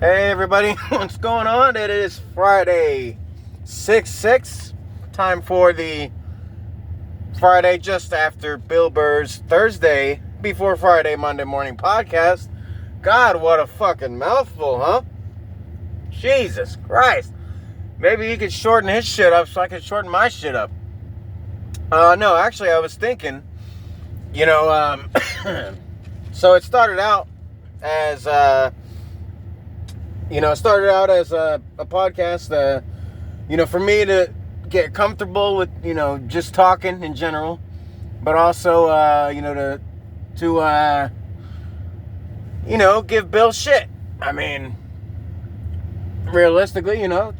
Hey everybody, what's going on? It is Friday, 6/6. Time for the Friday just after Bill Burr's Thursday before Friday Monday morning podcast. God, what a fucking mouthful, huh? Jesus Christ. Maybe he could shorten his shit up so I could shorten my shit up. No, actually I was thinking, so it started out as, a podcast, for me to get comfortable with, just talking in general, but also, to give Bill shit. I mean, realistically, he's a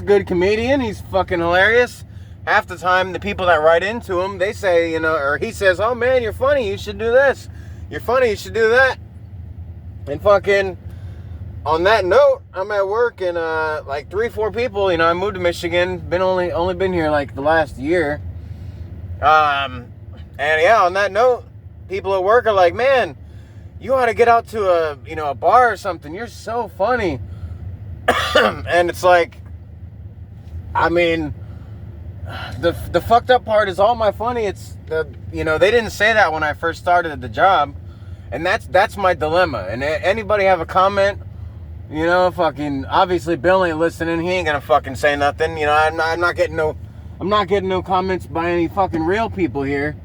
good comedian. He's fucking hilarious. Half the time, the people that write into him, they say, or he says, oh man, you're funny, you should do this. You're funny, you should do that. And fucking, on that note, I'm at work and, 3-4 people, I moved to Michigan, only been here, the last year. And yeah, on that note, people at work are like, man, you ought to get out to a bar or something. You're so funny. And it's like, I mean, the fucked up part is all my funny. It's they didn't say that when I first started at the job, and that's my dilemma. And anybody have a comment? Fucking obviously Bill ain't listening. He ain't gonna fucking say nothing. I'm not getting no comments by any fucking real people here.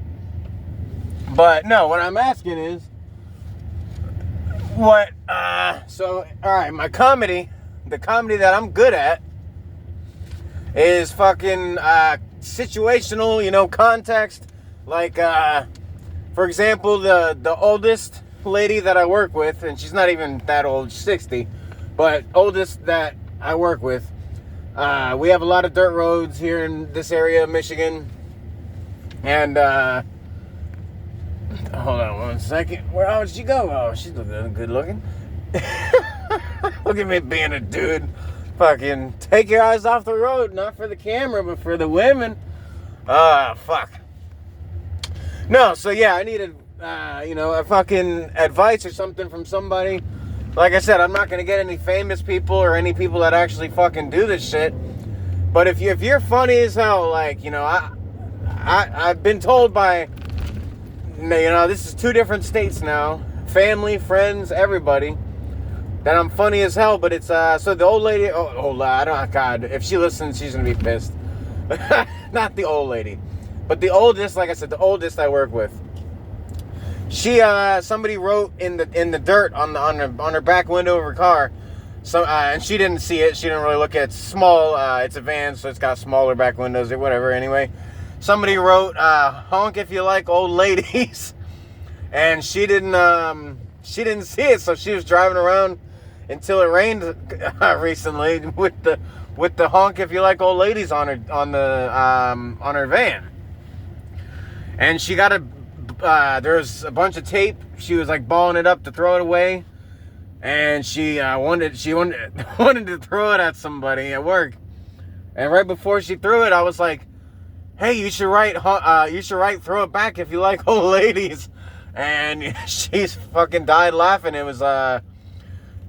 But no, what I'm asking is, what? So all right, my comedy, the comedy that I'm good at, is fucking situational, context. Like, for example, the oldest lady that I work with, and she's not even that old, she's 60, but oldest that I work with, we have a lot of dirt roads here in this area of Michigan, and, hold on one second, how did she go? Oh, she's good looking. Look at me being a dude. Fucking take your eyes off the road, not for the camera, but for the women. Fuck. No, so yeah, I needed, a fucking advice or something from somebody. Like I said, I'm not gonna get any famous people or any people that actually fucking do this shit. But if you're funny as hell, I've been told by, this is 2 different states now, family, friends, everybody, that I'm funny as hell. But it's, so the old lady, God, if she listens, she's gonna be pissed. Not the old lady, but the oldest, like I said, the oldest I work with. She, somebody wrote in the dirt on her back window of her car, so, and she didn't see it, she didn't really look at it. It's small, it's a van, so it's got smaller back windows or whatever. Anyway, somebody wrote, honk if you like old ladies, and she didn't see it, so she was driving around until it rained recently with the honk if you like old ladies on her van. And she got there was a bunch of tape. She was balling it up to throw it away, and she wanted to throw it at somebody at work. And right before she threw it, I was like, hey, you should write throw it back if you like old ladies. And she's fucking died laughing. It was,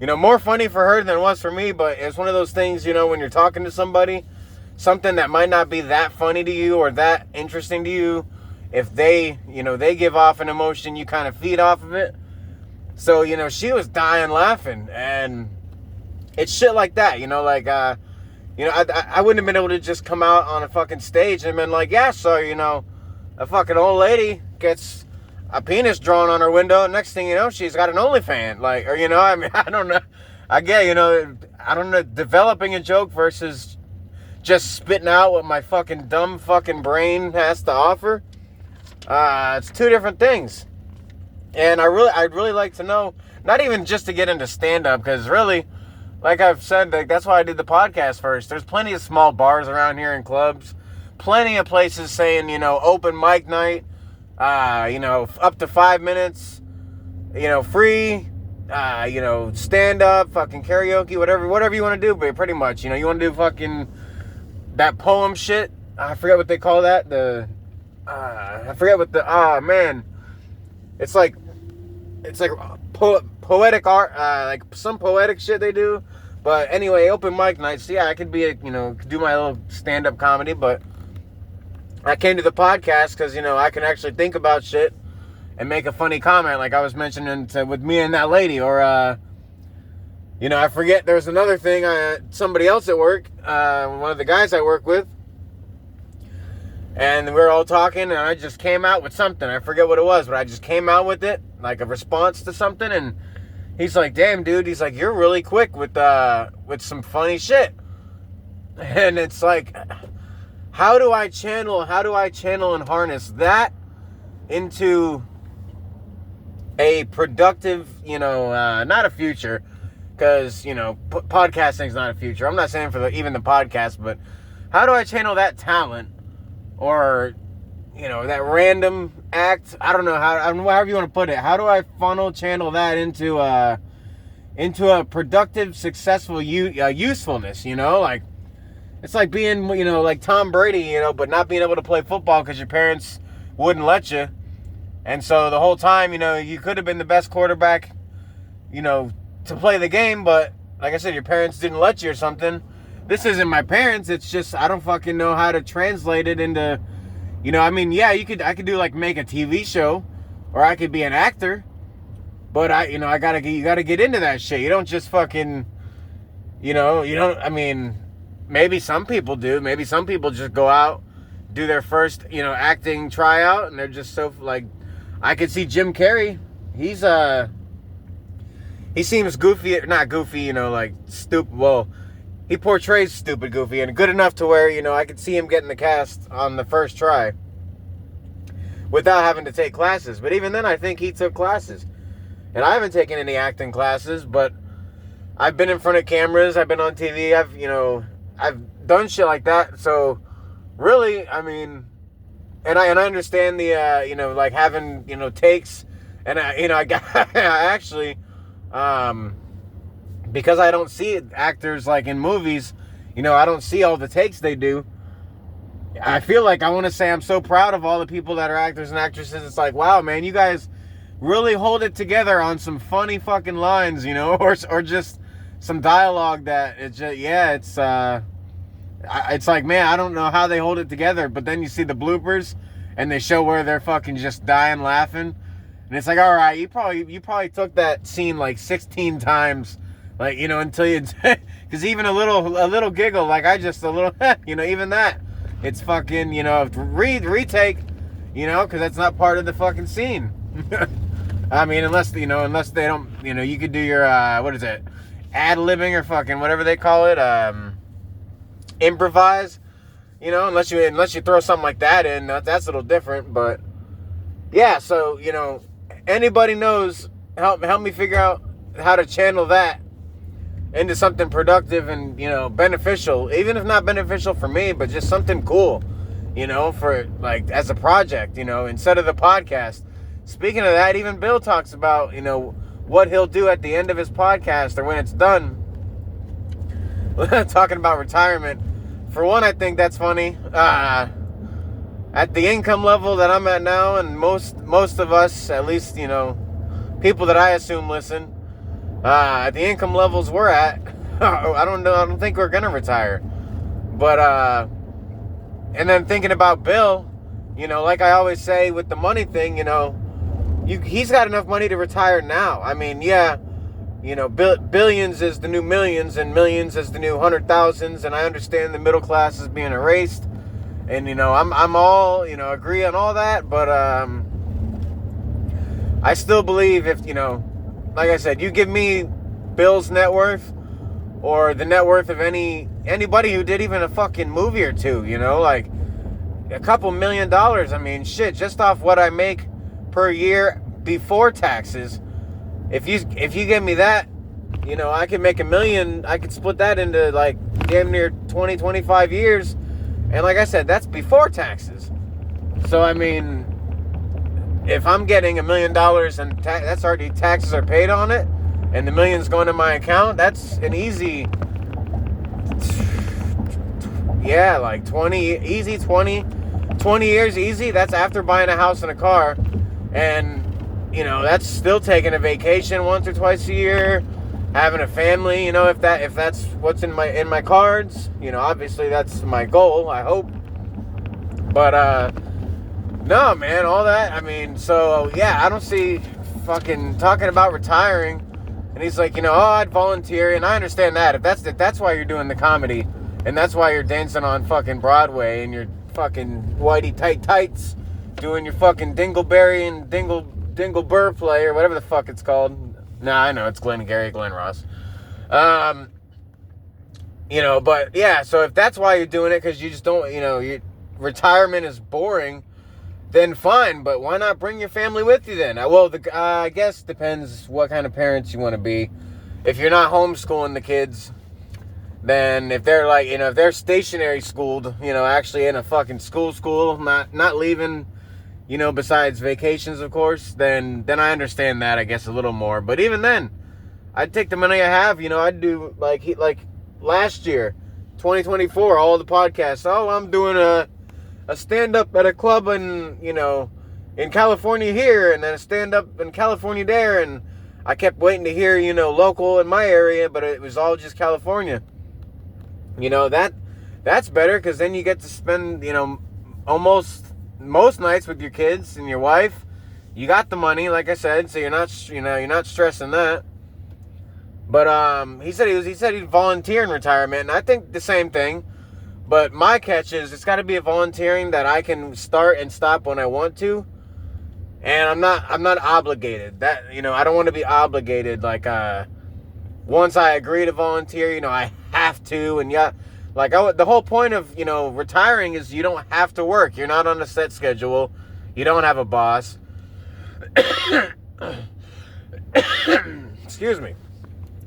more funny for her than it was for me, but it's one of those things, when you're talking to somebody, something that might not be that funny to you or that interesting to you, if they give off an emotion, you kind of feed off of it. So, she was dying laughing, and it's shit like that, I wouldn't have been able to just come out on a fucking stage and been like, yeah, so, a fucking old lady gets a penis drawn on her window, and next thing you know, she's got an OnlyFans, I don't know, I get, I don't know, developing a joke versus just spitting out what my fucking dumb fucking brain has to offer, it's 2 different things. And I'd really like to know, not even just to get into stand-up, because really, like I've said, that's why I did the podcast first. There's plenty of small bars around here and clubs, plenty of places saying, open mic night, up to 5 minutes, free, stand up, fucking karaoke, whatever you want to do, but pretty much, you want to do fucking that poem shit. I forget what they call that. I forget what man. It's like poetic art, like some poetic shit they do. But anyway, open mic nights, yeah, I could be, do my little stand-up comedy, but I came to the podcast because, I can actually think about shit and make a funny comment, like I was mentioning with me and that lady, or, I forget, there's another thing, somebody else at work, one of the guys I work with, and we were all talking, and I just came out with something, I forget what it was, but I just came out with it, like a response to something, and he's like, damn, dude, he's like, you're really quick with some funny shit, and it's like, how do I channel and harness that into a productive, not a future, because, podcasting's not a future. I'm not saying for even the podcast, but how do I channel that talent or, that random act? I don't know however you want to put it. How do I channel that into a productive, successful usefulness, like, it's like being, like Tom Brady, but not being able to play football because your parents wouldn't let you. And so the whole time, you could have been the best quarterback, to play the game, but like I said, your parents didn't let you or something. This isn't my parents. It's just, I don't fucking know how to translate it into, I could do like make a TV show, or I could be an actor, but you gotta get into that shit. You don't just fucking, maybe some people do. Maybe some people just go out, do their first, acting tryout, and they're just so, like, I could see Jim Carrey. He seems goofy, not goofy, like, stupid. Well, he portrays stupid goofy, and good enough to where, I could see him getting the cast on the first try without having to take classes. But even then, I think he took classes. And I haven't taken any acting classes, but I've been in front of cameras, I've been on TV, I've done shit like that. So really, and I understand the like having takes, and I actually because I don't see actors like in movies, I don't see all the takes they do. I feel like I want to say I'm so proud of all the people that are actors and actresses. It's like, wow, man, you guys really hold it together on some funny fucking lines, or just some dialogue that it's just, it's like, man, I don't know how they hold it together. But then you see the bloopers, and they show where they're fucking just dying laughing, and it's like, all right, you probably took that scene like 16 times, like, until you, because even a little giggle, like I just a little, even that, it's fucking, retake, because that's not part of the fucking scene. Unless they don't, you could do your what is it, ad-libbing or fucking whatever they call it, improvise, unless you throw something like that in, that's a little different. But yeah, so anybody knows, help me figure out how to channel that into something productive and beneficial, even if not beneficial for me, but just something cool, for like as a project, instead of the podcast. Speaking of that, even Bill talks about what he'll do at the end of his podcast or when it's done. Talking about retirement. For one, I think that's funny. At the income level that I'm at now, and most of us, at least, people that I assume listen, at the income levels we're at, I don't think we're gonna retire. But and then thinking about Bill, like I always say with the money thing, he's got enough money to retire now. Billions is the new millions, and millions is the new 100,000s, and I understand the middle class is being erased, and I'm all agree on all that, but I still believe if like I said, you give me Bill's net worth or the net worth of anybody who did even a fucking movie or two, like a couple $1 million. Shit, just off what I make per year before taxes. If you give me that, I can make $1 million. I could split that into like damn near 20, 25 years. And like I said, that's before taxes. So if I'm getting $1 million and that's already taxes are paid on it, and the million's going to my account, that's an easy, like 20 years easy. That's after buying a house and a car. And that's still taking a vacation once or twice a year, having a family, if that's what's in my cards, obviously that's my goal, I hope. But no, man, all that, so yeah, I don't see fucking talking about retiring. And he's like, I'd volunteer, and I understand that. If that's why you're doing the comedy, and that's why you're dancing on fucking Broadway in your fucking whitey tight tights, doing your fucking Dingleberry and Dingle Burr play, or whatever the fuck it's called. Nah, I know, it's Glenn Ross. But yeah, so if that's why you're doing it, because you just don't, retirement is boring, then fine, but why not bring your family with you then? Well, I guess depends what kind of parents you want to be. If you're not homeschooling the kids, then if they're like, if they're stationary schooled, actually in a fucking school, not leaving, besides vacations, of course, then I understand that, I guess, a little more. But even then, I'd take the money I have, I'd do like last year, 2024, all the podcasts. Oh, I'm doing a stand-up at a club in California here, and then a stand-up in California there, and I kept waiting to hear, local in my area, but it was all just California. That's better, because then you get to spend, almost most nights with your kids and your wife. You got the money, like I said, so you're not stressing that. But he said he'd volunteer in retirement, and I think the same thing. But my catch is, it's got to be a volunteering that I can start and stop when I want to, and I'm not obligated. That I don't want to be obligated. Like once I agree to volunteer, I have to, and yeah, the whole point of retiring is you don't have to work. You're not on a set schedule. You don't have a boss. Excuse me.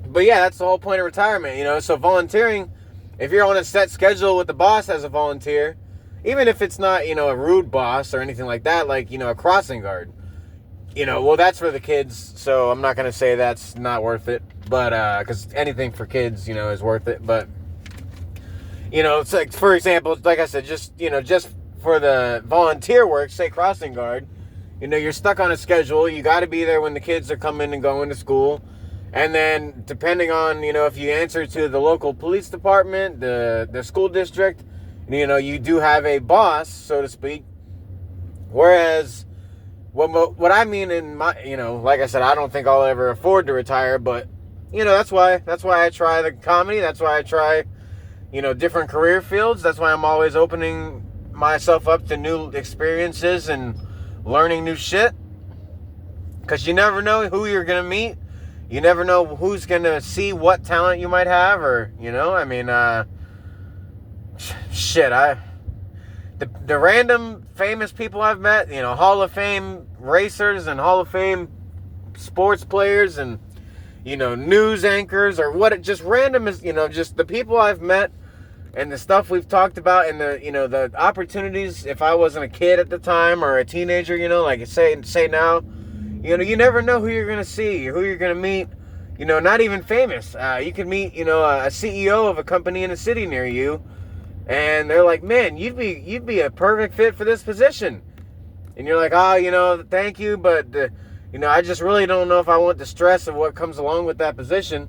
But yeah, that's the whole point of retirement. So volunteering. If you're on a set schedule with the boss as a volunteer, even if it's not, a rude boss or anything like that, like, a crossing guard, well, that's for the kids, so I'm not going to say that's not worth it, but, because anything for kids, is worth it, but, it's like, for example, like I said, just for the volunteer work, say crossing guard, you're stuck on a schedule, you got to be there when the kids are coming and going to school. And then, depending on, if you answer to the local police department, the school district, you do have a boss, so to speak. Whereas, what I mean in my, like I said, I don't think I'll ever afford to retire, but, that's why I try the comedy. That's why I try, different career fields. That's why I'm always opening myself up to new experiences and learning new shit. Because you never know who you're going to meet. You never know who's going to see what talent you might have, or, shit, the random famous people I've met, Hall of Fame racers and Hall of Fame sports players and, news anchors, or what, just random is, just the people I've met and the stuff we've talked about, and the, the opportunities, if I wasn't a kid at the time or a teenager, like say now, you never know who you're going to see, who you're going to meet, not even famous. You can meet, a CEO of a company in a city near you, and they're like, man, you'd be a perfect fit for this position. And you're like, thank you, but, I just really don't know if I want the stress of what comes along with that position.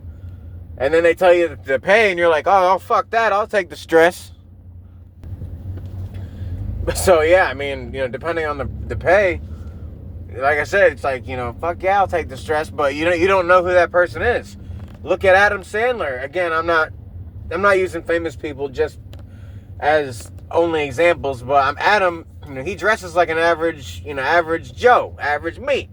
And then they tell you the pay, and you're like, oh, fuck that, I'll take the stress. So, yeah, depending on the pay, like I said, it's like, fuck yeah, I'll take the stress, but you don't know who that person is. Look at Adam Sandler. Again, I'm not using famous people just as only examples, but Adam, he dresses like an average Joe, average me.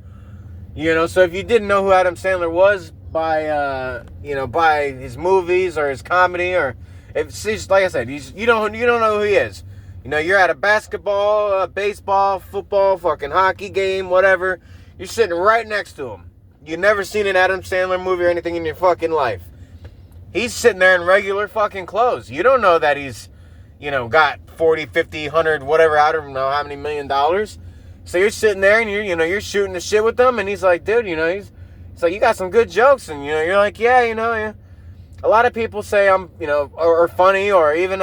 So if you didn't know who Adam Sandler was by his movies or his comedy, or if it's just, like I said, you don't know who he is. You're at a basketball, baseball, football, fucking hockey game, whatever. You're sitting right next to him. You've never seen an Adam Sandler movie or anything in your fucking life. He's sitting there in regular fucking clothes. You don't know that he's, got 40, 50, 100, whatever, I don't know how many $1 million. So you're sitting there and you're shooting the shit with him, and he's like, dude, he's like, you got some good jokes, and you're like, yeah, yeah. A lot of people say I'm, or funny, or even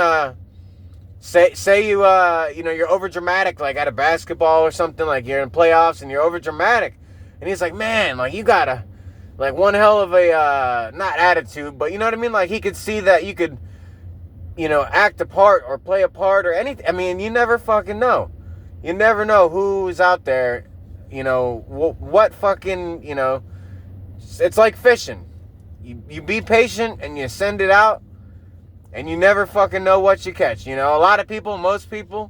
say you you're over dramatic, like at a basketball or something, like you're in playoffs and you're over dramatic. And he's like, man, like, you gotta, like, one hell of a, not attitude, but you know what I mean? Like, he could see that you could, act a part or play a part or anything. I mean, you never fucking know. You never know who's out there, what fucking, it's like fishing. You be patient and you send it out and you never fucking know what you catch. A lot of people, most people,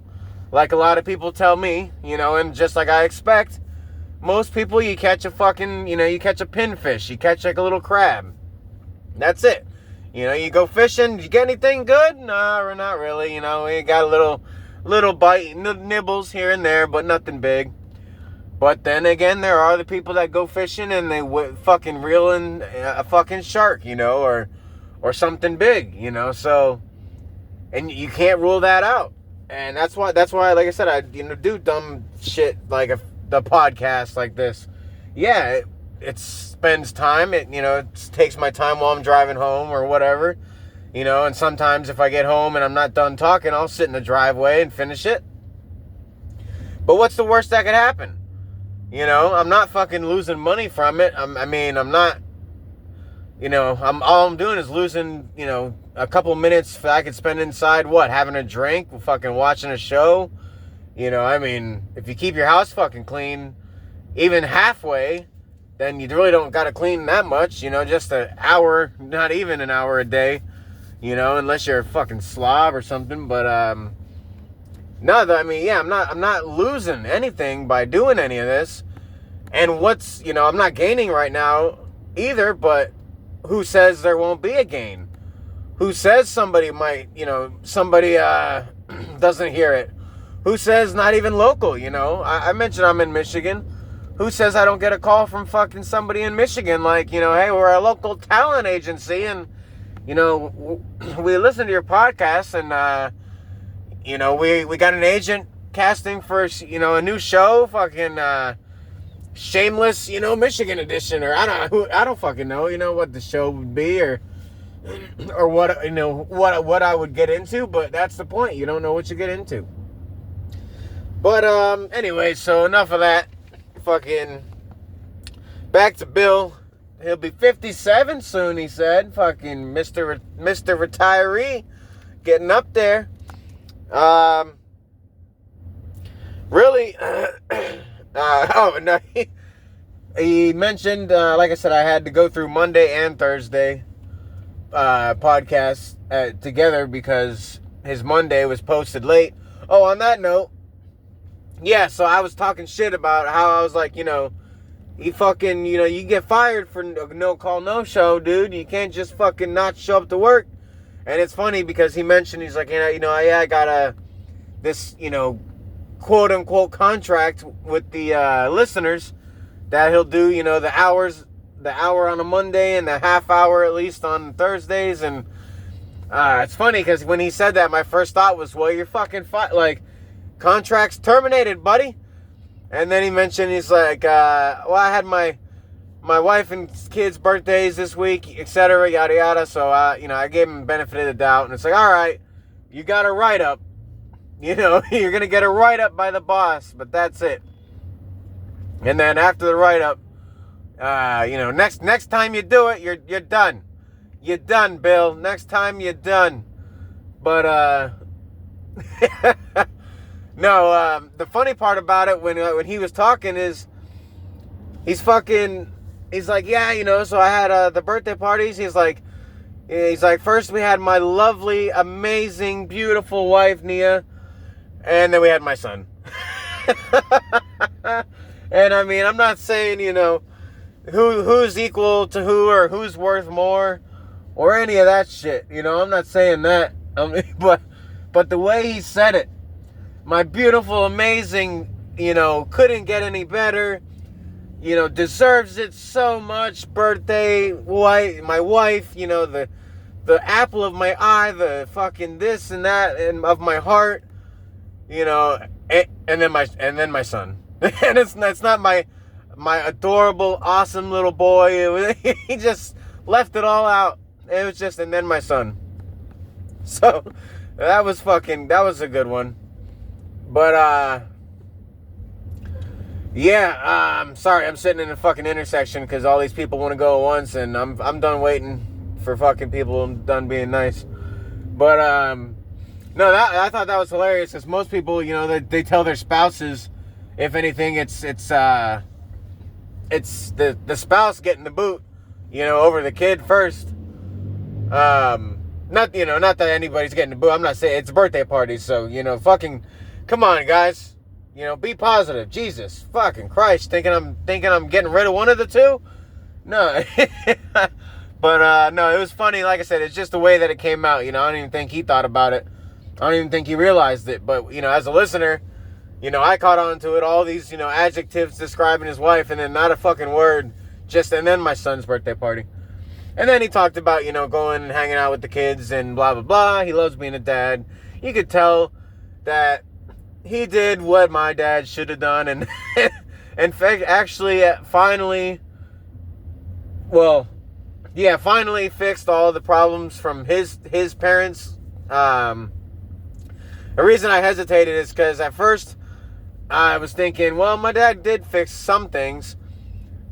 like a lot of people tell me, and just like I expect, most people, you catch a fucking, you catch a pinfish, you catch like a little crab. That's it. You go fishing, did you get anything good? No, not really. You got a little bite, nibbles here and there, but nothing big. But then again, there are the people that go fishing and they fucking reel in a fucking shark, or something big, so, and you can't rule that out. And that's why, like I said, I, do dumb shit like the podcast like this. Yeah, it spends time. It takes my time while I'm driving home or whatever. And sometimes if I get home and I'm not done talking, I'll sit in the driveway and finish it. But what's the worst that could happen? I'm not fucking losing money from it. I'm not. All I'm doing is losing. A couple minutes that I could spend inside. What? Having a drink, fucking watching a show. If you keep your house fucking clean, even halfway, then you really don't got to clean that much, just an hour, not even an hour a day, unless you're a fucking slob or something. But, no, I'm not losing anything by doing any of this. And I'm not gaining right now either, but who says there won't be a gain? Who says somebody might, somebody, doesn't hear it? Who says not even local, I mentioned I'm in Michigan. Who says I don't get a call from fucking somebody in Michigan like, hey, we're a local talent agency and, we listen to your podcast and, we got an agent casting for, a new show, fucking, Shameless, Michigan edition, or I don't fucking know, what the show would be or what, what I would get into, but that's the point. You don't know what you get into. But, anyway, so enough of that. Fucking back to Bill. He'll be 57 soon, he said. Fucking Mr. Retiree. Getting up there. Really, oh, no, he mentioned, like I said, I had to go through Monday and Thursday podcasts together because his Monday was posted late. Oh, on that note, yeah, so I was talking shit about how I was like, he fucking, you get fired for no call, no show, dude. You can't just fucking not show up to work. And it's funny because he mentioned, he's like, I got this, quote unquote contract with the listeners that he'll do, the hour on a Monday and the half hour at least on Thursdays. And it's funny because when he said that, my first thought was, well, you're fucking contract's terminated, buddy. And then he mentioned, he's like, well, I had my wife and kids' birthdays this week, etc., yada yada. So I gave him the benefit of the doubt, and it's like, all right, you got a write up. You're gonna get a write up by the boss, but that's it. And then after the write up, next time you do it, you're done. You're done, Bill. Next time you're done. But no, the funny part about it when he was talking is he's like, yeah, so I had the birthday parties. He's like, first we had my lovely, amazing, beautiful wife, Nia, and then we had my son. And I'm not saying, who's equal to who or who's worth more or any of that shit. I'm not saying that. But the way he said it, my beautiful, amazing, couldn't get any better, deserves it so much, birthday, my wife, the apple of my eye, the fucking this and that and of my heart, and then my son. And it's not my adorable, awesome little boy. He just left it all out. It was just, and then my son. So that was a good one. But Yeah, sorry, I'm sitting in a fucking intersection because all these people want to go at once, and I'm done waiting for fucking people. I'm done being nice. But no, I thought that was hilarious because most people, you know, they tell their spouses, if anything, it's the spouse getting the boot, you know, over the kid first. Not that anybody's getting the boot. I'm not saying it's a birthday party, so you know, fucking, come on, guys. You know, be positive. Jesus fucking Christ. Thinking I'm getting rid of one of the two? No. But no, it was funny. Like I said, it's just the way that it came out. You know, I don't even think he thought about it. I don't even think he realized it. But, you know, as a listener, you know, I caught on to it. All these, you know, adjectives describing his wife and then not a fucking word. And then my son's birthday party. And then he talked about, you know, going and hanging out with the kids and blah, blah, blah. He loves being a dad. You could tell that he did what my dad should have done, and in fact, actually, finally fixed all the problems from his parents. The reason I hesitated is because at first I was thinking, well, my dad did fix some things,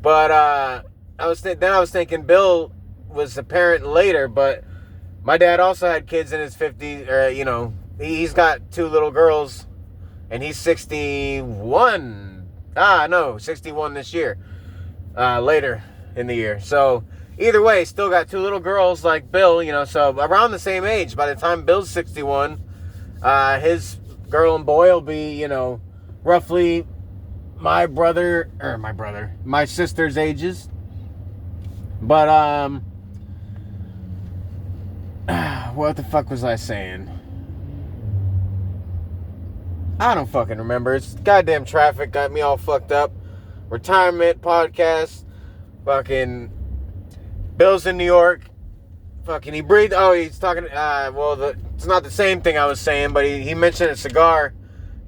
but I was thinking Bill was a parent later, but my dad also had kids in his 50s, or you know, he's got 2 little girls. And he's 61. 61 this year. Later in the year. So, either way, still got 2 little girls like Bill, you know, so around the same age. By the time Bill's 61, his girl and boy will be, you know, roughly my sister's ages. But, what the fuck was I saying? I don't fucking remember. It's goddamn traffic got me all fucked up. Retirement podcast. Fucking Bill's in New York. Fucking he breathed. Oh, he's talking. It's not the same thing I was saying, but he mentioned a cigar.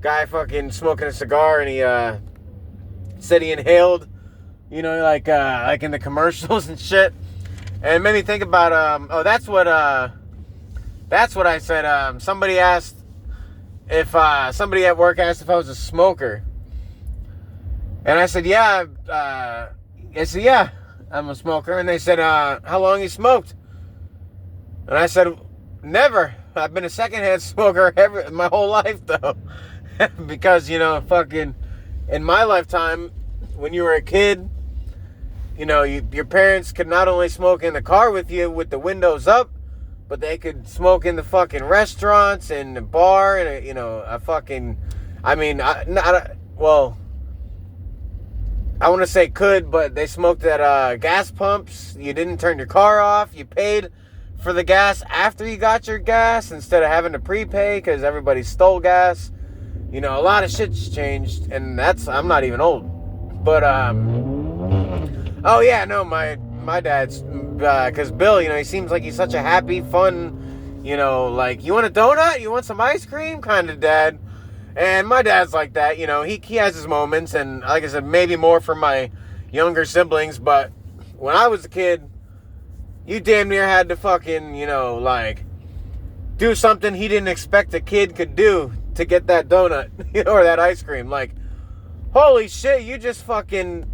Guy fucking smoking a cigar, and he said he inhaled. You know, like in the commercials and shit. And it made me think about that's what I said. Somebody asked. If somebody at work asked if I was a smoker, and I said, yeah, I'm a smoker, and they said, how long you smoked? And I said, never. I've been a secondhand smoker my whole life, though, because, you know, fucking, in my lifetime, when you were a kid, you know, your parents could not only smoke in the car with you with the windows up, but they could smoke in the fucking restaurants and the bar and, you know, I want to say could, but they smoked at gas pumps. You didn't turn your car off. You paid for the gas after you got your gas instead of having to prepay because everybody stole gas. You know, a lot of shit's changed, and I'm not even old. But, oh yeah, no, my dad's, because Bill, you know, he seems like he's such a happy, fun, you know, like, you want a donut? You want some ice cream? Kind of dad. And my dad's like that, you know, he has his moments, and like I said, maybe more for my younger siblings, but when I was a kid, you damn near had to fucking, you know, like, do something he didn't expect a kid could do to get that donut, you know, or that ice cream. Like, holy shit, you just fucking,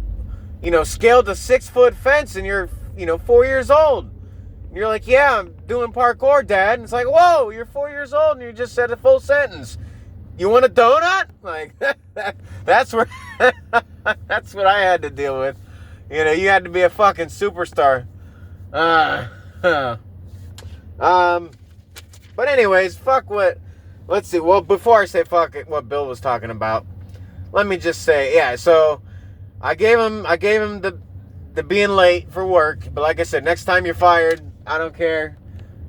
you know, scaled a 6-foot fence and you're, you know, 4 years old. And you're like, yeah, I'm doing parkour, Dad. And it's like, whoa, you're 4 years old and you just said a full sentence. You want a donut? Like, that's where, that's what I had to deal with. You know, you had to be a fucking superstar. But anyways, let's see. Well, before I say fuck it, what Bill was talking about, let me just say, yeah, so I gave him the being late for work, but like I said, next time you're fired, I don't care.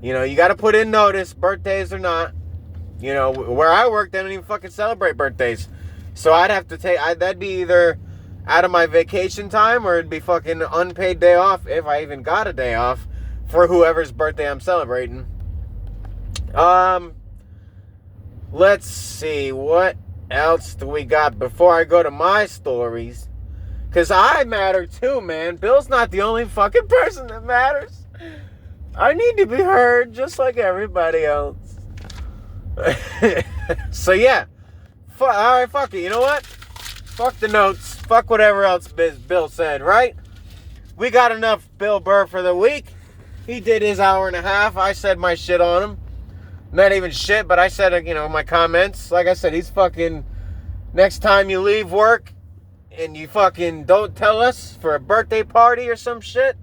You know, you got to put in notice, birthdays or not. You know, where I work, they don't even fucking celebrate birthdays. So I'd have to that'd be either out of my vacation time or it'd be fucking unpaid day off if I even got a day off for whoever's birthday I'm celebrating. Let's see, what else do we got before I go to my stories? Because I matter too, man. Bill's not the only fucking person that matters. I need to be heard just like everybody else. So yeah. Alright, fuck it. You know what? Fuck the notes. Fuck whatever else Bill said, right? We got enough Bill Burr for the week. He did his hour and a half. I said my shit on him. Not even shit, but I said, my comments. Like I said, he's fucking... Next time you leave work and you fucking don't tell us for a birthday party or some shit,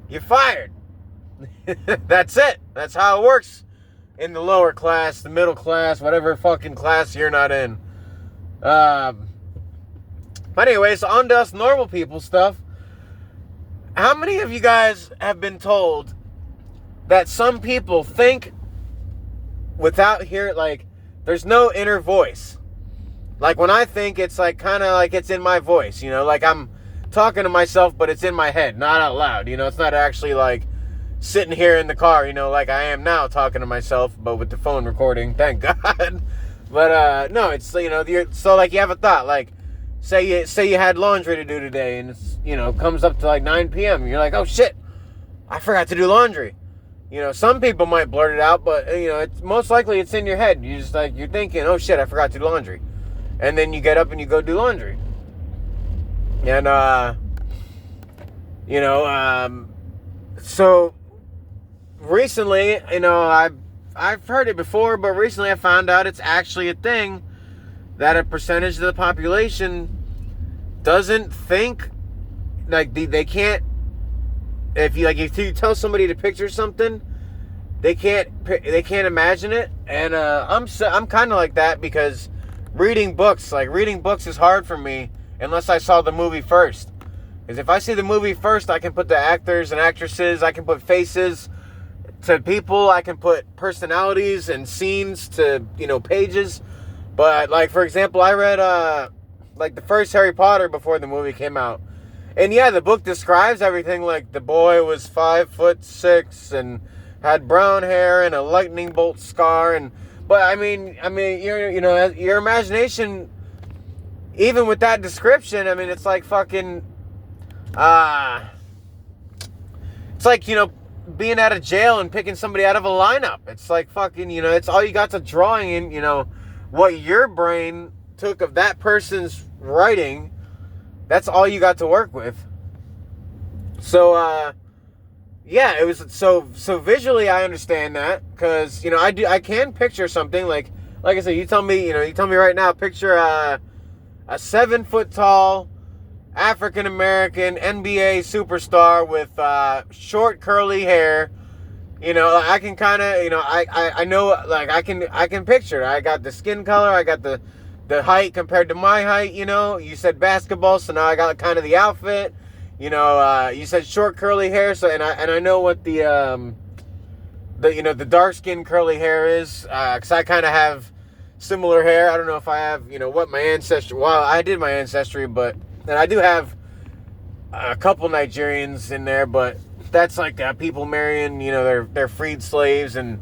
you're fired. That's it. That's how it works in the lower class, the middle class, whatever fucking class you're not in. But anyways, on to us normal people stuff. How many of you guys have been told that some people think without hearing, like, there's no inner voice? Like, when I think, it's like, kind of like it's in my voice, like I'm talking to myself, but it's in my head, not out loud, it's not actually like sitting here in the car, like I am now talking to myself, but with the phone recording, thank God. But, no, it's, so like you have a thought, like, say you had laundry to do today, and it's, comes up to like 9 p.m. You're like, oh shit, I forgot to do laundry. Some people might blurt it out, but it's most likely it's in your head. You just like, you're thinking, oh shit, I forgot to do laundry. And then you get up and you go do laundry. And, so recently, I've heard it before, but recently I found out it's actually a thing that a percentage of the population doesn't think, like, they can't, if you tell somebody to picture something, they can't imagine it. And I'm kind of like that, because reading books is hard for me unless I saw the movie first. Because if I see the movie first, I can put the actors and actresses, I can put faces to people, I can put personalities and scenes to pages. But like, for example, I read like the first Harry Potter before the movie came out. And yeah, the book describes everything, like the boy was 5'6" and had brown hair and a lightning bolt scar, but I mean, your imagination, even with that description, it's like fucking, it's like, being out of jail and picking somebody out of a lineup. It's like fucking, it's all you got to drawing in, what your brain took of that person's writing. That's all you got to work with. So, yeah, it was so visually I understand that, because I can picture something like I said. You tell me right now, picture a 7 foot tall African American NBA superstar with short curly hair. I can kind of I know, like, I can picture it. I got the skin color, I got the height compared to my height. You said basketball, so now I got kind of the outfit. You said short curly hair, so and I know what the dark skin curly hair is, because I kind of have similar hair. I don't know if I have what my ancestry. Well, I did my ancestry, and I do have a couple Nigerians in there, but that's like people marrying their freed slaves, and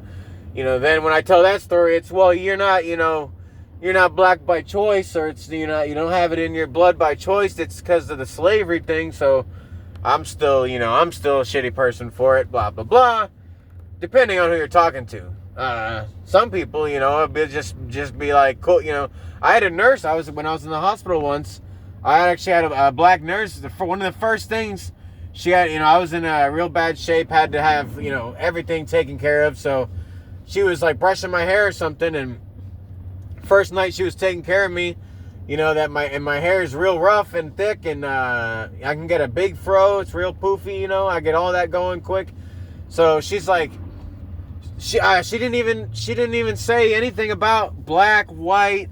then when I tell that story, it's, well, you're not black by choice, or it's you don't have it in your blood by choice. It's because of the slavery thing. So I'm still a shitty person for it. Blah blah blah. Depending on who you're talking to. Some people, just be like, cool. I had a nurse. When I was in the hospital once. I actually had a black nurse. One of the first things she had, I was in a real bad shape. Had to have everything taken care of. So she was like brushing my hair or something, and first night she was taking care of me, that my hair is real rough and thick, and I can get a big fro. It's real poofy, I get all that going quick. So she's like, she didn't even say anything about black, white,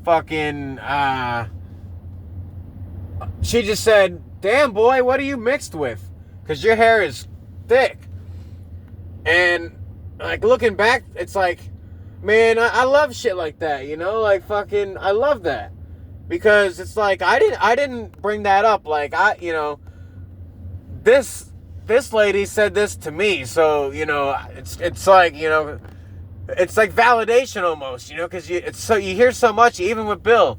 fucking. She just said, "Damn boy, what are you mixed with? Because your hair is thick." And like, looking back, it's like, man, I love shit like that, like fucking, I love that, because it's like, I didn't bring that up, like, this lady said this to me, so, it's like, it's like validation almost, because you hear so much, even with Bill,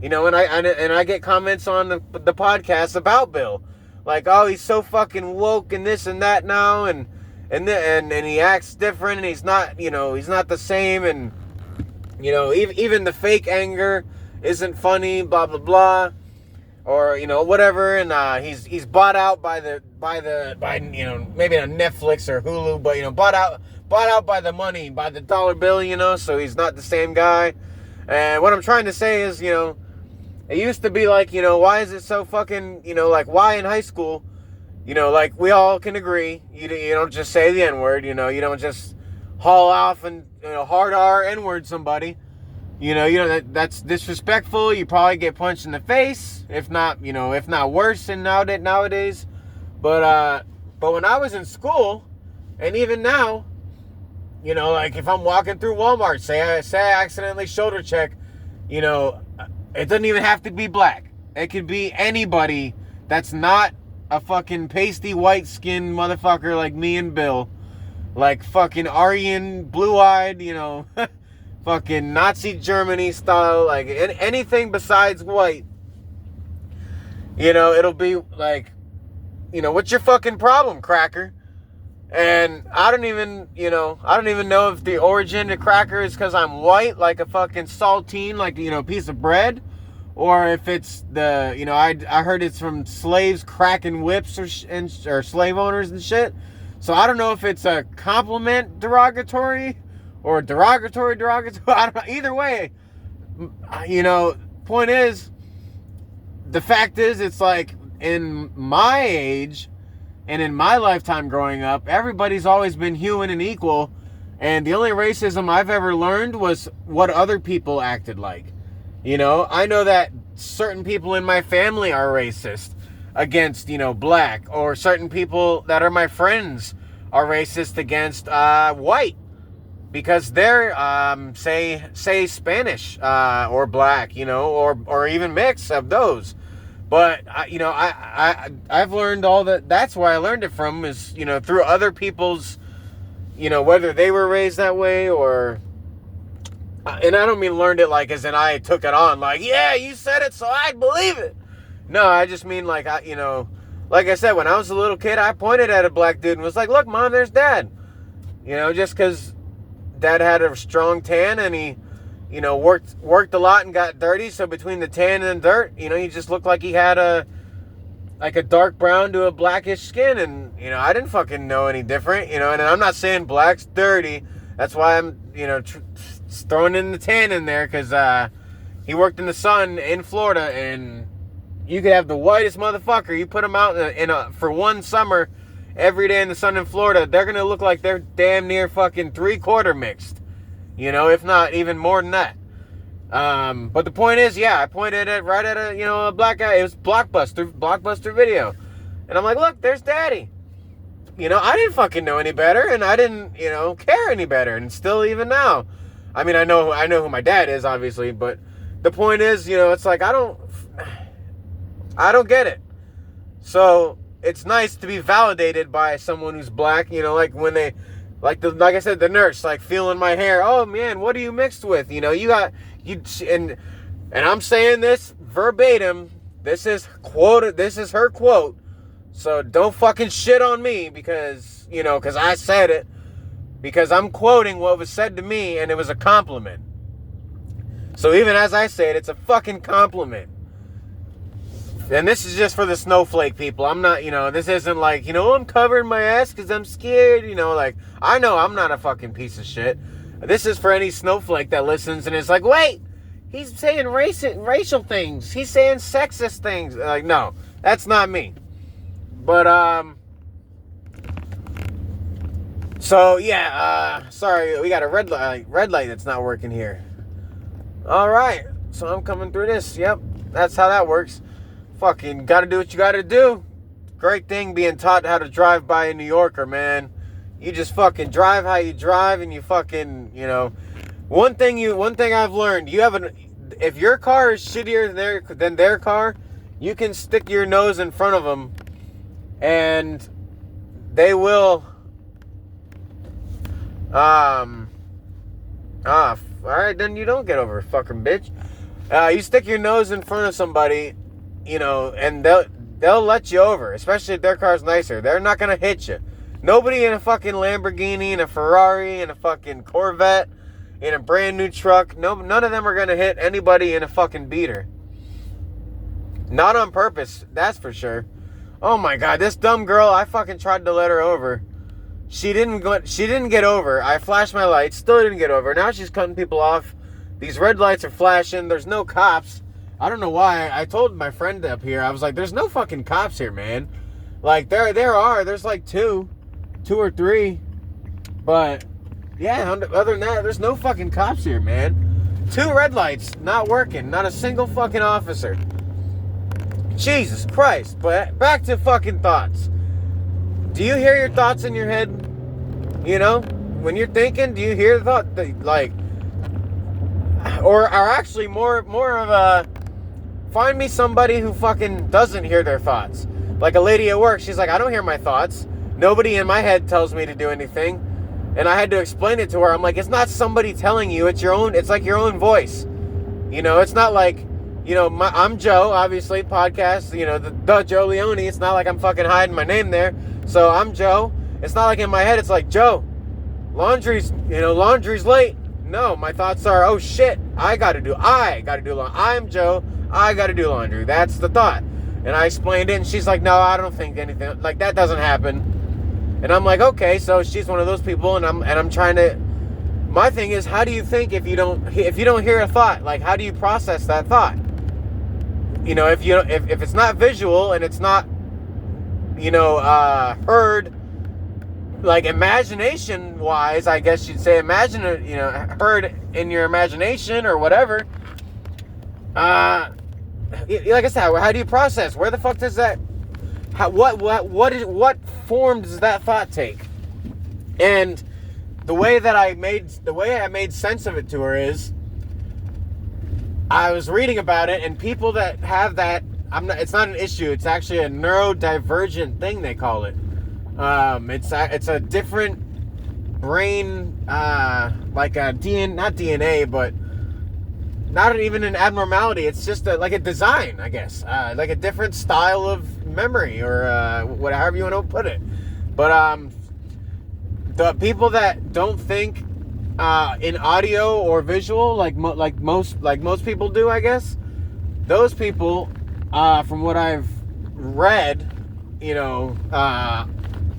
and I get comments on the podcast about Bill, like, oh, he's so fucking woke and this and that now, and he acts different, and he's not the same, and even the fake anger isn't funny, blah blah blah. or whatever, and he's bought out by maybe on Netflix or Hulu, but bought out by the money, by the dollar bill, so he's not the same guy. And what I'm trying to say is, it used to be like, why is it so fucking, like, why in high school, like, we all can agree, you don't just say the N-word, you don't just haul off and, hard R N-word somebody. That's disrespectful. You probably get punched in the face, if not worse than nowadays. But when I was in school, and even now, like if I'm walking through Walmart, say I accidentally shoulder check, it doesn't even have to be black. It could be anybody that's not a fucking pasty white skinned motherfucker like me and Bill, like fucking Aryan, blue-eyed, fucking Nazi Germany style, like anything besides white, it'll be like, what's your fucking problem, cracker? And I don't even know if the origin of cracker is because I'm white, like a fucking saltine, like, piece of bread, or if it's the, I heard it's from slaves cracking whips or slave owners and shit. So I don't know if it's a compliment derogatory or derogatory. I don't know. Either way, point is, the fact is, it's like in my age and in my lifetime growing up, everybody's always been human and equal. And the only racism I've ever learned was what other people acted like. I know that certain people in my family are racist against, black, or certain people that are my friends are racist against white. Because they're, say Spanish, or black, or even mix of those. But, I've learned all that. That's where I learned it from, is, through other people's, whether they were raised that way or, and I don't mean learned it like as in I took it on, like, yeah, you said it, so I believe it. No, I just mean like, like I said, when I was a little kid, I pointed at a black dude and was like, look, Mom, there's Dad. Just because Dad had a strong tan and he, worked a lot and got dirty. So between the tan and the dirt, he just looked like he had a dark brown to a blackish skin. And, I didn't fucking know any different, and I'm not saying black's dirty. That's why I'm, throwing in the tan in there, because he worked in the sun in Florida, and you could have the whitest motherfucker. You put him out for one summer, every day in the sun in Florida, they're going to look like they're damn near fucking 3/4 mixed. If not even more than that. But the point is, yeah, I pointed right at a black guy. It was Blockbuster Video. And I'm like, look, there's Daddy. I didn't fucking know any better, and I didn't, care any better. And still even now. I mean, I know who my dad is, obviously, but the point is, it's like, I don't get it. So it's nice to be validated by someone who's black, like when they, like I said, the nurse, like feeling my hair. Oh man, what are you mixed with? And I'm saying this verbatim. This is her quote. So don't fucking shit on me because I said it. Because I'm quoting what was said to me, and it was a compliment. So even as I say it, it's a fucking compliment. And this is just for the snowflake people. I'm not, this isn't like, I'm covering my ass because I'm scared. Like, I know I'm not a fucking piece of shit. This is for any snowflake that listens and is like, wait, he's saying racial things. He's saying sexist things. Like, no, that's not me. But, so, yeah, sorry, we got a red light that's not working here. All right, so I'm coming through this. Yep, that's how that works. Fucking gotta do what you gotta do. Great thing being taught how to drive by a New Yorker, man. You just fucking drive how you drive, and you fucking, one thing I've learned, if your car is shittier than their car, you can stick your nose in front of them, and they will, alright, then you don't get over it, fucking bitch. You stick your nose in front of somebody, and they'll let you over, especially if their car's nicer. They're not gonna hit you. Nobody in a fucking Lamborghini, in a Ferrari, in a fucking Corvette, in a brand new truck, none of them are gonna hit anybody in a fucking beater. Not on purpose, that's for sure. Oh my God, this dumb girl, I fucking tried to let her over. She didn't get over. I flashed my lights, still didn't get over. Now she's cutting people off. These red lights are flashing. There's no cops. I don't know why. I told my friend up here, I was like, there's no fucking cops here, man. Like, there's like two or three. But, yeah, other than that, there's no fucking cops here, man. 2 red lights, not working. Not a single fucking officer. Jesus Christ. But back to fucking thoughts. Do you hear your thoughts in your head? You know? When you're thinking, do you hear the thought? Like, or are actually more of a, find me somebody who fucking doesn't hear their thoughts. Like a lady at work, she's like, I don't hear my thoughts. Nobody in my head tells me to do anything. And I had to explain it to her. I'm like, it's not somebody telling you. It's your own. It's like your own voice. You know, it's not like, you know, I'm Joe, obviously, podcast, you know, the Joe Leone. It's not like I'm fucking hiding my name there. So I'm Joe. It's not like in my head, it's like, Joe, laundry's late. No, my thoughts are, oh shit, I gotta do laundry. I'm Joe, I gotta do laundry. That's the thought. And I explained it, and she's like, no, I don't think anything, like, that doesn't happen. And I'm like, okay, so she's one of those people, and I'm trying to, my thing is, how do you think if you don't hear a thought? Like, how do you process that thought? You know, if it's not visual, and it's not, you know, heard, like imagination wise, I guess you'd say, imagine it, you know, heard in your imagination or whatever. Like I said, how do you process? Where the fuck does that? What form does that thought take? And the way I made sense of it to her is, I was reading about it, and people that have that, it's not an issue. It's actually a neurodivergent thing, they call it. It's a different brain, like a not DNA, but not even an abnormality. It's just like a design, I guess, like a different style of memory, or however you want to put it. But the people that don't think in audio or visual, like most people do, I guess, those people, from what I've read, you know,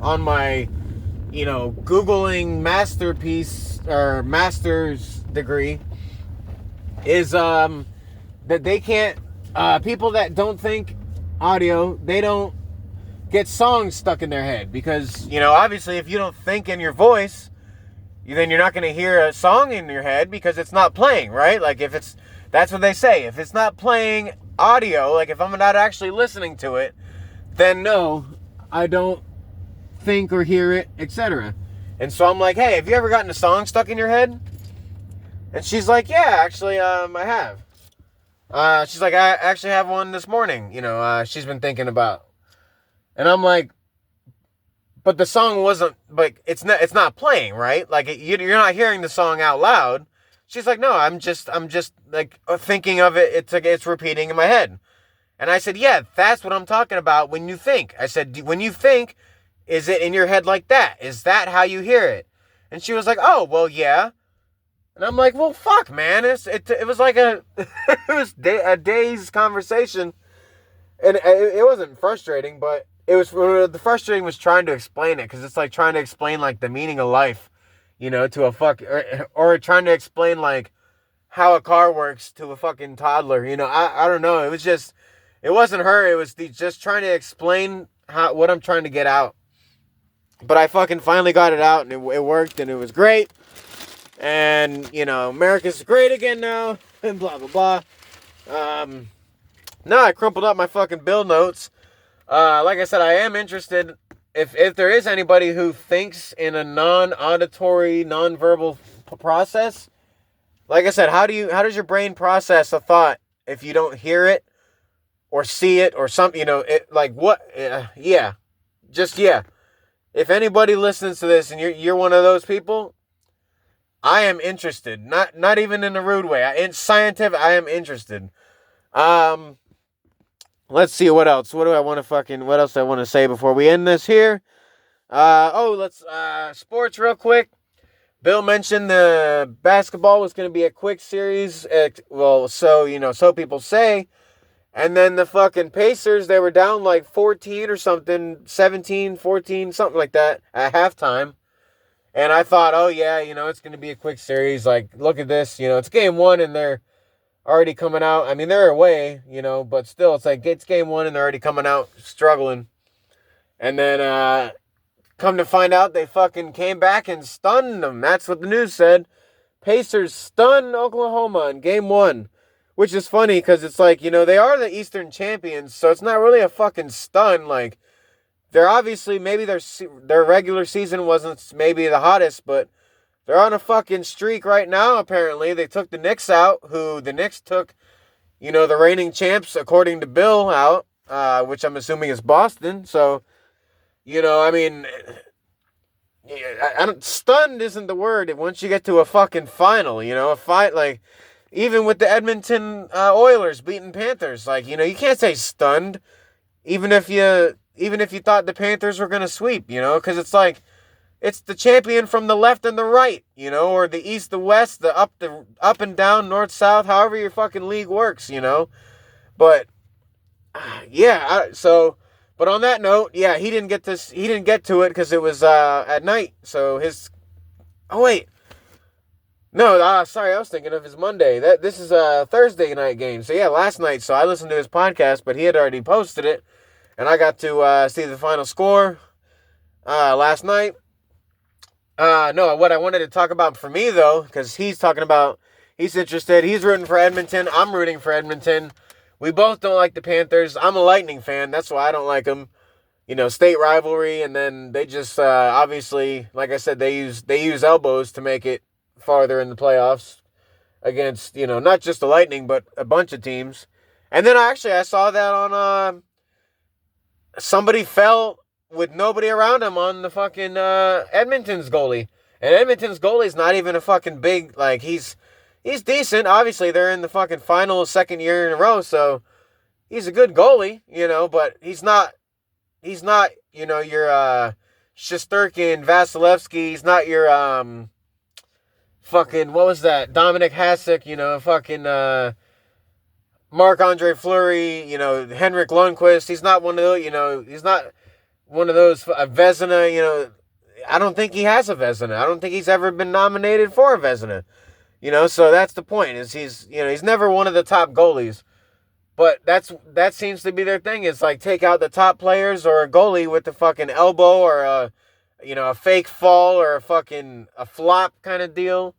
on my, you know, Googling masterpiece or master's degree, is that they can't, people that don't think audio, they don't get songs stuck in their head, because, you know, obviously if you don't think in your voice, then you're not going to hear a song in your head, because it's not playing, right? Like, that's what they say, if it's not playing audio, like if I'm not actually listening to it, then no, I don't think or hear it, etc. And so I'm like, hey, have you ever gotten a song stuck in your head? And she's like, yeah, actually, I have. She's like, I actually have one this morning, you know, she's been thinking about. And I'm like, but the song wasn't, like, it's not playing, right? Like, you're not hearing the song out loud. She's like, no, I'm just like thinking of it. It's repeating in my head. And I said, yeah, that's what I'm talking about when you think. I said, when you think, is it in your head like that? Is that how you hear it? And she was like, oh, well, yeah. And I'm like, well, fuck, man. It was like it was a day's conversation. And it wasn't frustrating, but it was, the frustrating was trying to explain it, because it's like trying to explain, like, the meaning of life, you know, to a or trying to explain, like, how a car works to a fucking toddler, you know. I don't know. It was just, it wasn't her. It was just trying to explain what I'm trying to get out. But I fucking finally got it out, and it worked, and it was great. And, you know, America's great again now, and blah, blah, blah. No, I crumpled up my fucking bill notes. Like I said, I am interested, if there is anybody who thinks in a non-auditory, non-verbal process. Like I said, how does your brain process a thought if you don't hear it or see it or something, you know, it, like what, yeah. If anybody listens to this and you're one of those people, I am interested. Not even in a rude way. In scientific, I am interested. Let's see what else. What else do I want to say before we end this here? Let's sports real quick. Bill mentioned the basketball was going to be a quick series. So people say. And then the fucking Pacers, they were down like 14 or something, 17, 14, something like that at halftime. And I thought, oh yeah, it's going to be a quick series. Like, look at this, it's game one and they're already coming out. I mean, they're away, but still, it's like it's game one and they're already coming out struggling. And then come to find out, they fucking came back and stunned them. That's what the news said. Pacers stunned Oklahoma in game one, which is funny because it's like, they are the Eastern champions, so it's not really a fucking stun. Like, they're obviously, maybe their regular season wasn't maybe the hottest, but they're on a fucking streak right now, apparently. They took the Knicks out, who the Knicks took, the reigning champs, according to Bill, out, which I'm assuming is Boston. So, I mean, stunned isn't the word once you get to a fucking final, a fight, like, even with the Edmonton Oilers beating Panthers, like, you can't say stunned, even if you thought the Panthers were going to sweep, because it's like, it's the champion from the left and the right, or the east, the west, the up and down, north, south, however your fucking league works, but, yeah, but on that note, yeah, he didn't get to it because it was at night. So oh wait, no, sorry, I was thinking of his Monday. This is a Thursday night game. So yeah, last night. So I listened to his podcast, but he had already posted it, and I got to see the final score last night. No, what I wanted to talk about for me though, because he's interested. He's rooting for Edmonton. I'm rooting for Edmonton. We both don't like the Panthers. I'm a Lightning fan. That's why I don't like them. State rivalry, and then they just obviously, like I said, they use elbows to make it farther in the playoffs against, not just the Lightning, but a bunch of teams. And then I saw that on somebody fell with nobody around him on the fucking Edmonton's goalie. And Edmonton's goalie's not even a fucking big, like, he's decent. Obviously, they're in the fucking final second year in a row, so he's a good goalie, but he's not, your Shesterkin, Vasilevsky. He's not your fucking, what was that? Dominic Hasek, fucking Marc-Andre Fleury, Henrik Lundqvist. He's not one of those, he's not one of those, Vezina, I don't think he has a Vezina. I don't think he's ever been nominated for a Vezina. So that's the point, is he's never one of the top goalies. But that seems to be their thing. It's like, take out the top players or a goalie with the fucking elbow or a fake fall or a flop kind of deal.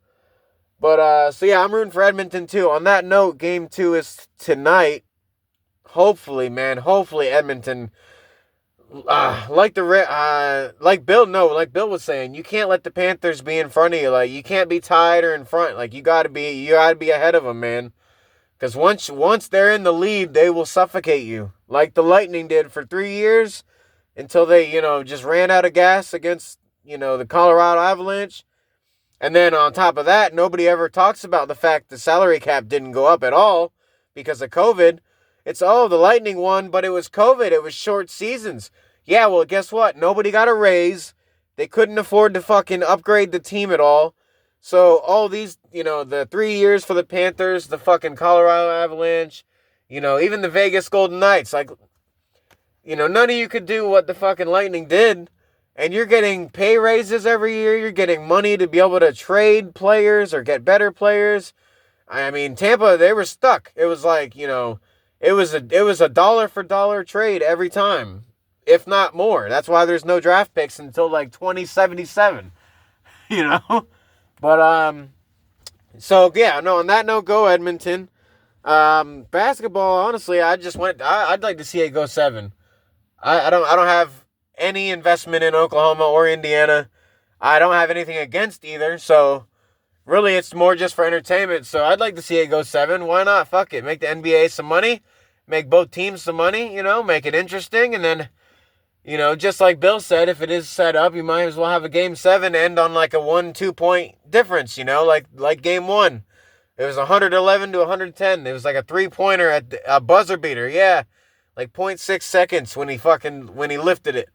But, so yeah, I'm rooting for Edmonton too. On that note, game 2 is tonight. Hopefully, Edmonton, like Bill was saying, you can't let the Panthers be in front of you. Like, you can't be tied or in front. Like, you gotta be ahead of them, man. Because once they're in the lead, they will suffocate you. Like the Lightning did for 3 years until they, just ran out of gas against, the Colorado Avalanche. And then on top of that, nobody ever talks about the fact the salary cap didn't go up at all because of COVID. It's, the Lightning won, but it was COVID. It was short seasons. Yeah, well, guess what? Nobody got a raise. They couldn't afford to fucking upgrade the team at all. So all these, the 3 years for the Panthers, the fucking Colorado Avalanche, even the Vegas Golden Knights, like, none of you could do what the fucking Lightning did. And you're getting pay raises every year. You're getting money to be able to trade players or get better players. I mean, Tampa, they were stuck. It was like, it was a dollar for dollar trade every time, if not more. That's why there's no draft picks until like 2077, But, so, yeah, no, on that note, go Edmonton. Basketball, honestly, I'd like to see it go 7. I don't have any investment in Oklahoma or Indiana. I don't have anything against either, so really it's more just for entertainment. So I'd like to see it go 7. Why not? Fuck it. Make the NBA some money. Make both teams some money, make it interesting. And then, just like Bill said, if it is set up, you might as well have a game 7 end on like a 1-2 point difference, like game 1. It was 111 to 110. It was like a 3-pointer at a buzzer beater. Yeah. Like 0.6 seconds when he lifted it,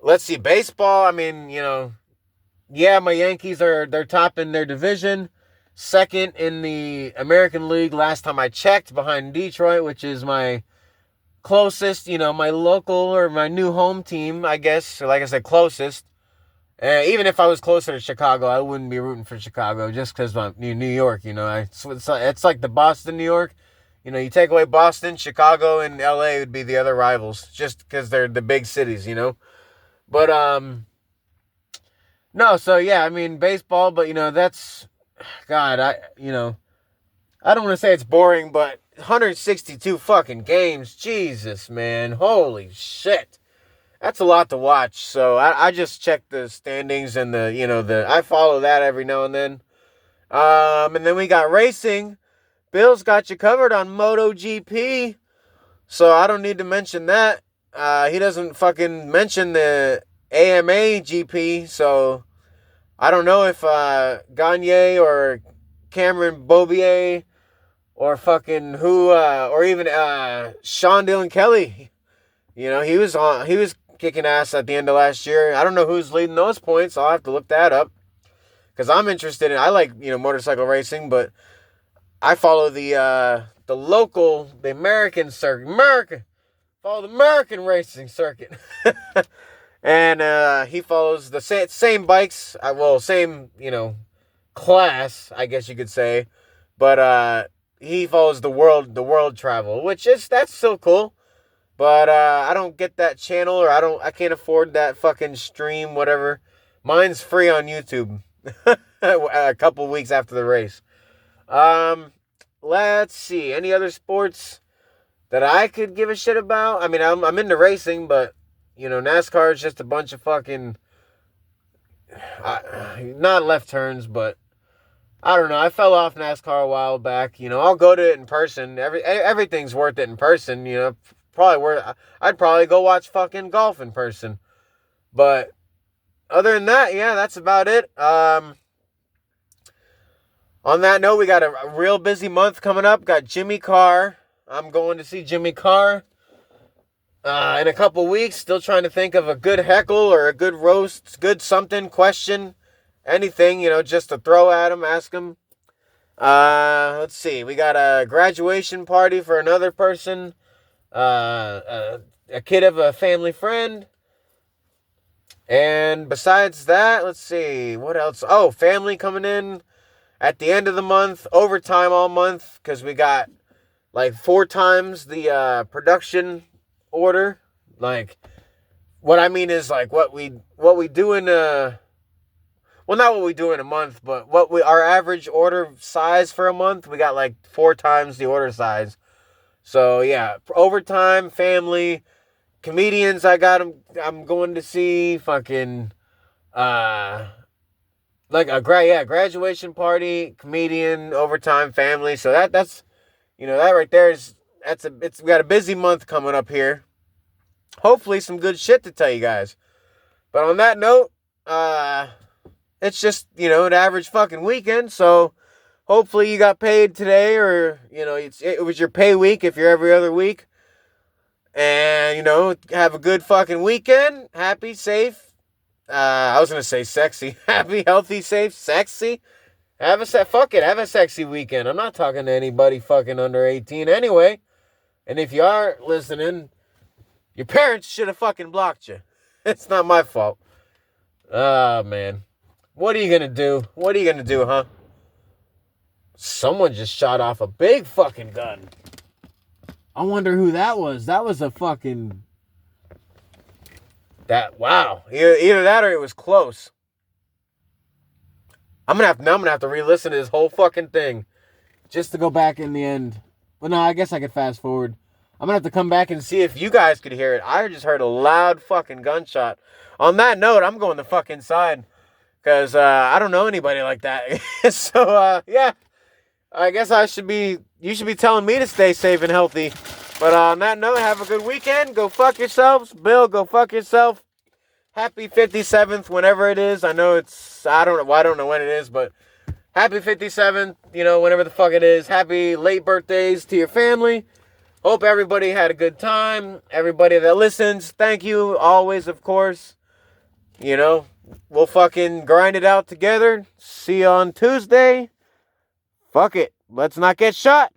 Let's see, baseball. I mean, yeah, my Yankees they're top in their division. second in the American League last time I checked, behind Detroit, which is my closest, my local or my new home team, I guess. Or like I said, closest. Even if I was closer to Chicago, I wouldn't be rooting for Chicago just because I'm New York, It's like the Boston, New York. You take away Boston, Chicago, and LA would be the other rivals just because they're the big cities, But, no, so yeah, I mean, baseball, but, that's, God, I don't want to say it's boring, but 162 fucking games, Jesus, man, holy shit. That's a lot to watch. So I just check the standings and I follow that every now and then. And then we got racing. Bill's got you covered on MotoGP. So I don't need to mention that. He doesn't fucking mention the AMA GP. So I don't know if Gagne or Cameron Bobier or fucking who, or even Sean Dillon Kelly. He was kicking ass at the end of last year. I don't know who's leading those points. I'll have to look that up. Because I'm interested in, I like, motorcycle racing, but I follow the local, the American circuit. Follow the American racing circuit. And he follows the same bikes, same, class, I guess you could say. But he follows the world travel, that's so cool. But I don't get that channel, or I can't afford that fucking stream, whatever. Mine's free on YouTube. A couple weeks after the race. Let's see. Any other sports that I could give a shit about? I mean, I'm into racing, but NASCAR is just a bunch of fucking not left turns, but I don't know. I fell off NASCAR a while back. I'll go to it in person. Everything's worth it in person. I'd probably go watch fucking golf in person. But other than that, yeah, that's about it. On that note, we got a real busy month coming up. Got Jimmy Carr. I'm going to see Jimmy Carr in a couple weeks. Still trying to think of a good heckle or a good roast, good something, question, anything, just to throw at him, ask him. Let's see. We got a graduation party for another person. A kid of a family friend. And besides that, let's see, what else? Oh, family coming in at the end of the month, overtime all month, because we got like 4 times the production order. Like, what I mean is like what we do in not what we do in a month, but our average order size for a month, we got like 4 times the order size. So yeah, overtime, family, comedians. I'm going to see fucking like a graduation party, comedian, overtime, family. So that's that right there we got a busy month coming up here. Hopefully some good shit to tell you guys. But on that note, it's just an average fucking weekend. So hopefully you got paid today, or it was your pay week if you're every other week. And have a good fucking weekend. Happy, safe. I was gonna say sexy. Happy, healthy, safe, sexy. Have a sexy weekend. I'm not talking to anybody fucking under 18 anyway. And if you are listening, your parents should have fucking blocked you. It's not my fault. Oh man, what are you gonna do? What are you gonna do, huh? Someone just shot off a big fucking gun. I wonder who that was. That was a fucking... Wow. Either that or it was close. I'm gonna have to re-listen to this whole fucking thing just to go back in the end. But no, I guess I could fast forward. I'm gonna have to come back and see if you guys could hear it. I just heard a loud fucking gunshot. On that note, I'm going the fuck inside. Because I don't know anybody like that. So, yeah. I guess you should be telling me to stay safe and healthy. But on that note, have a good weekend. Go fuck yourselves. Bill, go fuck yourself. Happy 57th, whenever it is. I know I don't know when it is, but happy 57th, whenever the fuck it is. Happy late birthdays to your family. Hope everybody had a good time. Everybody that listens, thank you always, of course. We'll fucking grind it out together. See you on Tuesday. Fuck it. Let's not get shot.